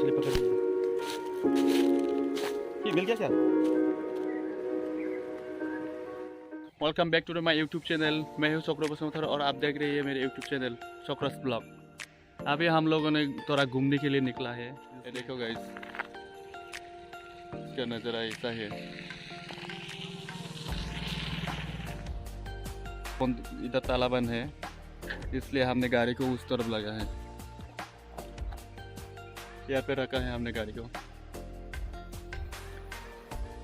मछली पकड़ ली। ये मिल गया क्या? Welcome back to my YouTube channel. मैं हूँ चक्र बसुमतारी और आप देख रहे हैं मेरे यूट्यूब चैनल चक्रस ब्लॉग। अभी हम लोगों ने थोड़ा घूमने के लिए निकला है। ये देखो गाइस, इसका नज़ारा ऐसा है। इधर तालाबन है, इसलिए हमने गाड़ी को उस तरफ लगा है। यहाँ पे रखा है हमने गाड़ी को।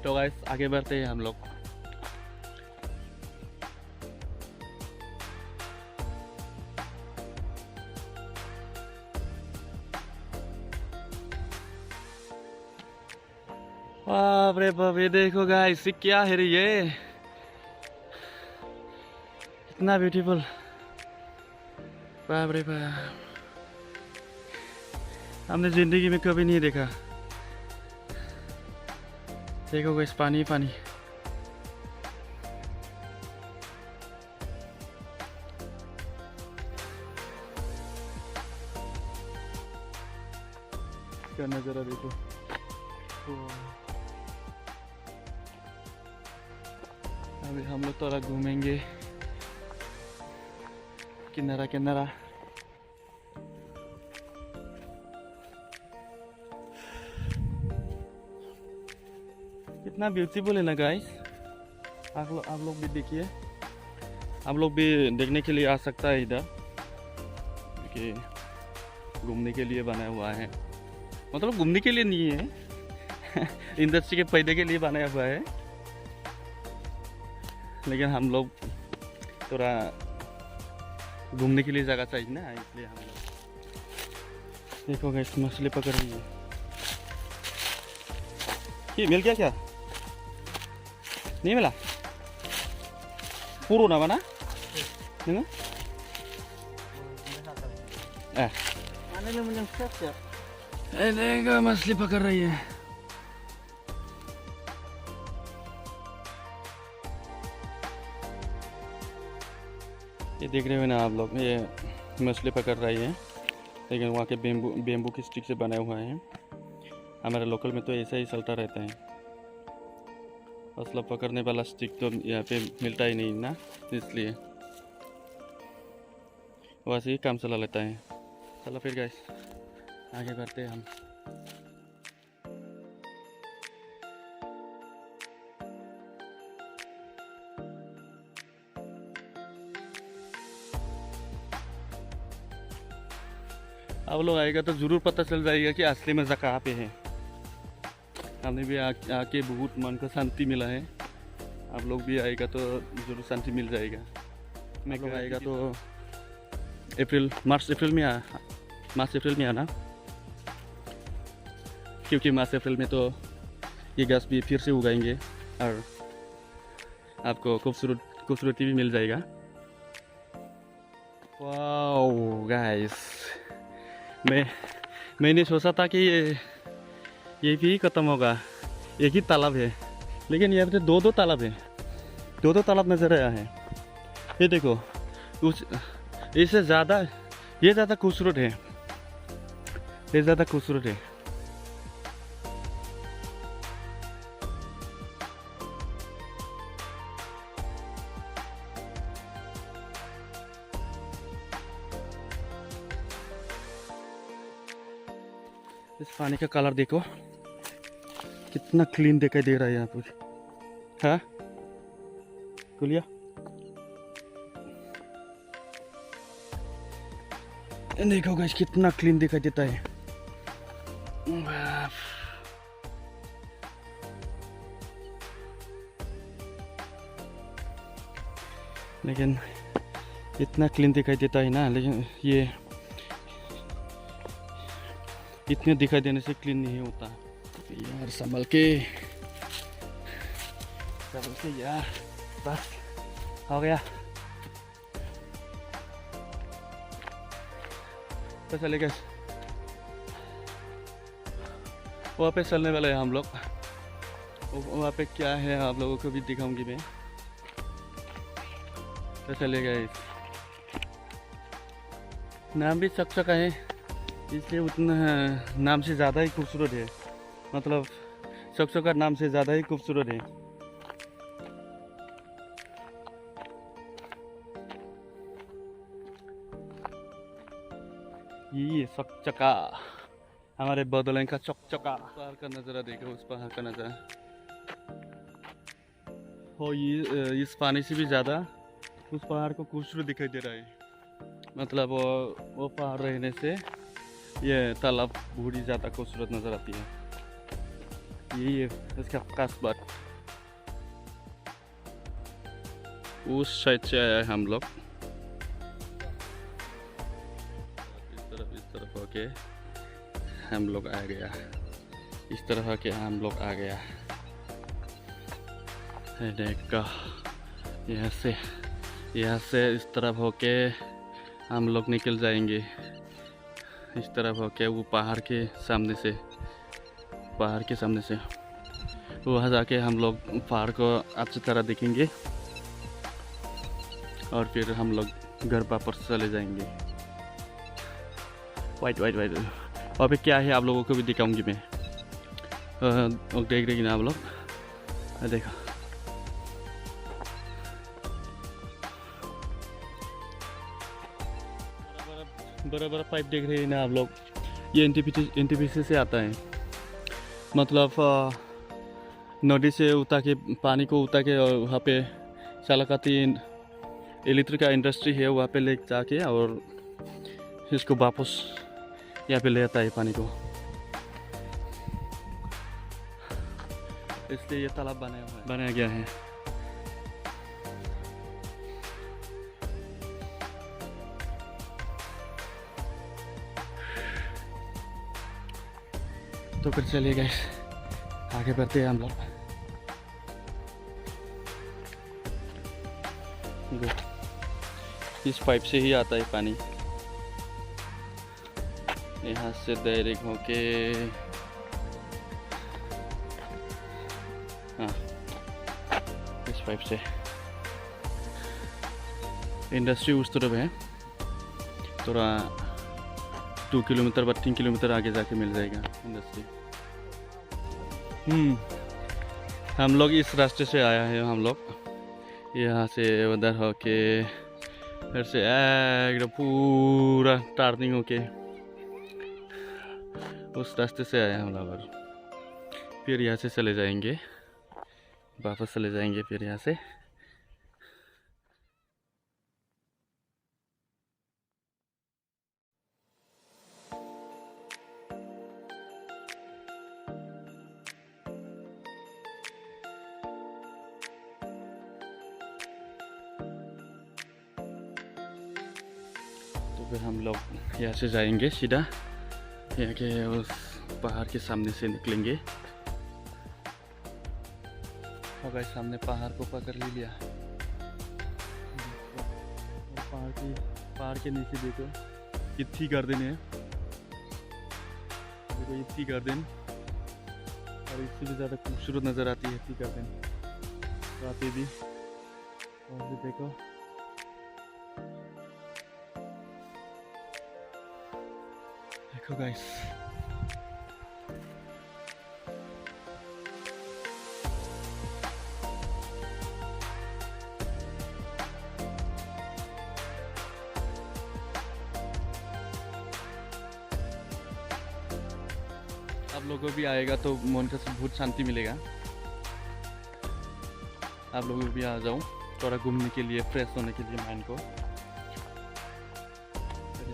तो गाइस आगे बढ़ते हैं हम लोग। बाप रे बाप, ये देखो गाइस, ये क्या है रे, ये इतना ब्यूटीफुल। बाप रे बाप, हमने जिंदगी में कभी नहीं देखा। देखो गाइस, पानी पानी। इसका नज़ारा देखो। अभी हम लोग थोड़ा घूमेंगे किनारा किनारा। कितना ब्यूटीफुल है ना गाइस। आप लोग भी देखिए, आप लोग भी देखने के लिए आ सकता है इधर, कि घूमने के लिए बना हुआ है। मतलब घूमने के लिए नहीं है इंडस्ट्री के फायदे के लिए बनाया हुआ है, लेकिन हम लोग थोड़ा घूमने के लिए जगह चाहिए ना, इसलिए हम लोग। देखो गाइस, मछली पकड़ रही है। ये मिल गया क्या? नहीं मिला? पूरा ना बना नहीं देखो मछली पकड़ रही है। ये देख रहे हो ना आप लोग, ये मछली पकड़ रही है, लेकिन वहाँ के बेम्बू की स्टिक से बना हुआ है। हमारे लोकल में तो ऐसा ही चलता रहता है। असला पकड़ने वाला स्टिक तो यहाँ पे मिलता ही नहीं ना, इसलिए वैसे ही काम चला लेता है। चलो फिर गाइस आगे बढ़ते हैं हम। आप लोग आएगा तो ज़रूर पता चल जाएगा कि असली मज़ा कहाँ पे है। हमने भी आके बहुत मन को शांति मिला है। आप लोग भी आएगा तो ज़रूर शांति मिल जाएगा। मैं लोग आएगा तो मार्च अप्रैल में आना, क्योंकि मार्च अप्रैल में तो ये घास भी फिर से उगाएंगे और आपको खूबसूरती भी मिल जाएगा। वाओ गाइस, मैंने सोचा था कि ये भी ख़त्म होगा, एक ही तालाब है, लेकिन यहाँ पे दो तालाब है, दो तालाब नज़र आया है। ये देखो, इससे ज़्यादा ये ज़्यादा खूबसूरत है, ये ज़्यादा खूबसूरत है। इस पानी का कलर देखो, कितना क्लीन दिखाई दे रहा है यहाँ पर। हाँ गुलिया, देखो गाइस, कितना क्लीन दिखाई देता है। लेकिन इतना क्लीन दिखाई देता है ना, लेकिन ये इतने दिखाई देने से क्लीन नहीं होता यार। संभल के यार, बस हो गया। तो चलेगा, वहाँ पे चलने वाले हैं हम लोग। वहाँ पे क्या है आप लोगों को भी दिखाऊंगी मैं। तो चलेगा, नाम भी चकचका है, इसलिए उतना नाम से ज़्यादा ही खूबसूरत है, मतलब शख्सों का नाम से ज़्यादा ही खूबसूरत है। ये चकचका, हमारे बदलें का चकचका। पहाड़ का नज़ारा देखो, उस पहाड़ का नज़ारा हो, ये इस पानी से भी ज़्यादा उस पहाड़ को खूबसूरत दिखाई दे रहा है। मतलब वो पहाड़ रहने से ये तालाब बहुत ही ज़्यादा खूबसूरत नज़र आती है। यही है इसका खास बात। उस साइड से आया है हम लोग, इस तरफ होके हम लोग आ गया, इस तरह के हम लोग आ गया। देखा यहाँ से इस तरफ होके हम लोग निकल जाएंगे, इस तरफ होके वो पहाड़ के सामने से वहाँ जाके हम लोग पहाड़ को अच्छी तरह देखेंगे और फिर हम लोग घर वापस चले जाएंगे। वाइट वहाँ पे क्या है आप लोगों को भी दिखाऊंगी मैं। देख रही ना आप लोग, देखो बड़ा बड़ा पाइप देख रहे हैं ना आप लोग, ये एनटीपीसी से आता है। मतलब नदी से उतार के पानी को उतार के और वहाँ पे चालकाती इलेक्ट्रिक का इंडस्ट्री है, वहाँ पे ले जाके और इसको वापस यहाँ पे ले आता है पानी को। इसलिए ये तालाब बनाया गया है। तो फिर चलिए गाइस, आगे बढ़ते हैं हम लोग। इस पाइप से ही आता है पानी, यहाँ से डायरेक्ट होके हाँ इस पाइप से। इंडस्ट्री उस तरफ है, थोड़ा 2 किलोमीटर या 3 किलोमीटर आगे जाके मिल जाएगा इंडस्ट्री। हम लोग इस रास्ते से आया है, हम लोग यहाँ से उधर होके फिर से एकदम पूरा टर्निंग होके उस रास्ते से आया हम लोग, और फिर यहाँ से चले जाएंगे, वापस चले जाएंगे फिर यहाँ से। फिर हम लोग यहाँ से जाएंगे सीधा, यहाँ के उस पहाड़ के सामने से निकलेंगे। और भाई सामने पहाड़ को पकड़ लिया। पहाड़ के नीचे देखो इत्थी गार्डन है, देखो इत्थी गार्डन, और इससे भी ज़्यादा खूबसूरत नज़र आती है इत्थी गार्डन रातें भी। और भी देखो गाइस, आप लोगों को भी आएगा तो मन का बहुत शांति मिलेगा। आप लोग भी आ जाओ थोड़ा घूमने के लिए, फ्रेश होने के लिए माइंड को।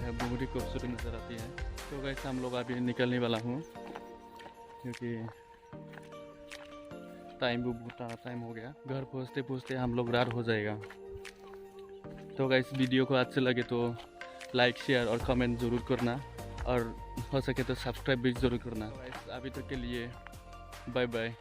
बहुत ही खूबसूरत नज़र आती है। तो गाइस हम लोग अभी निकलने वाला हूँ, क्योंकि टाइम भी बहुत टाइम हो गया, घर पहुँचते पहुँचते हम लोग रात हो जाएगा। तो गाइस वीडियो को अच्छे लगे तो लाइक शेयर और कमेंट ज़रूर करना, और हो सके तो सब्सक्राइब भी ज़रूर करना। गाइस अभी तक के लिए बाय बाय।